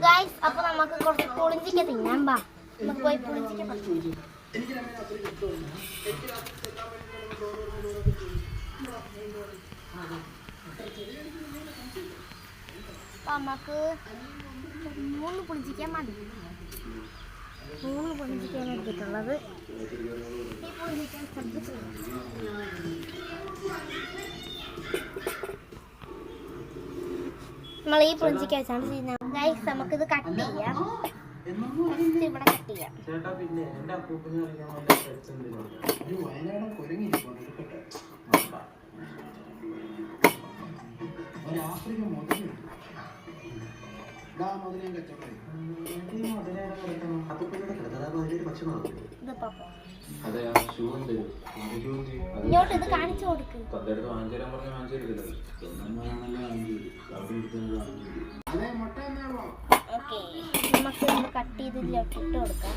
Guys, അപ്പൊ നമുക്ക് കുറച്ച് പുളിഞ്ചിക്ക തിന്നാം. ബാ നമുക്ക് പോയി പുളിഞ്ചിക്ക പറിക്കാം. നമുക്ക് 3 പുളിഞ്ചിക്ക മതി. 3 പുളിഞ്ചിക്കാണ് എടുത്തിട്ടുള്ളത്. ഈ പുളിഞ്ചിക്ക നമ്മൾ ഈ പുളിഞ്ചിക്ക വെച്ചാണ് ചെയ്യുന്നത്. ഗൈസ്, നമുക്കിത് കട്ട് ചെയ്യാം. ഇവിടെ കട്ട് ചെയ്യാം. ഇങ്ങോട്ട് ഇത് കാണിച്ചു കൊടുക്ക്. ഓക്കെ, നമുക്ക് ഇത് കട്ട് ചെയ്ത് ഇതിലോട്ട് ഇട്ട് കൊടുക്കാം.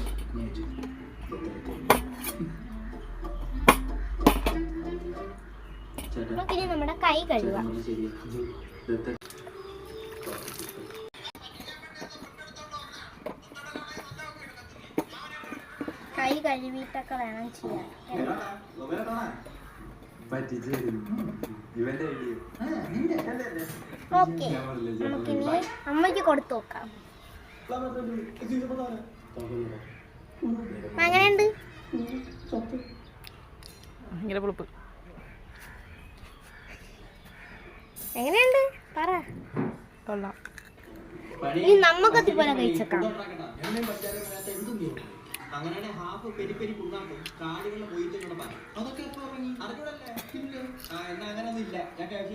നമുക്കിനി നമ്മുടെ കൈ കഴുകാം. കൈ കഴുകിയിട്ടൊക്കെ വേണം ചെയ്യാൻ. ഓക്കെ, നമുക്കിനി അമ്മയ്ക്ക് കൊടുത്തു നോക്കാം. എങ്ങനെയുണ്ട്? എങ്ങനെയുണ്ട് പറ. ഇനി നമുക്ക് അതുപോലെ കഴിച്ചേക്കാം. അങ്ങനെ ഹാഫ് പെരി പെരി കുണ്ണാക്കും കാടുകളിൽ പോയിട്ട് അതൊക്കെ എപ്പോ ഇറങ്ങി അറിഞ്ഞൂടല്ലേ. എന്നാ അങ്ങനെയൊന്നും ഇല്ല. ഞാൻ KFC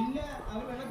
ഇല്ല അവർ വെള്ളത്തിൽ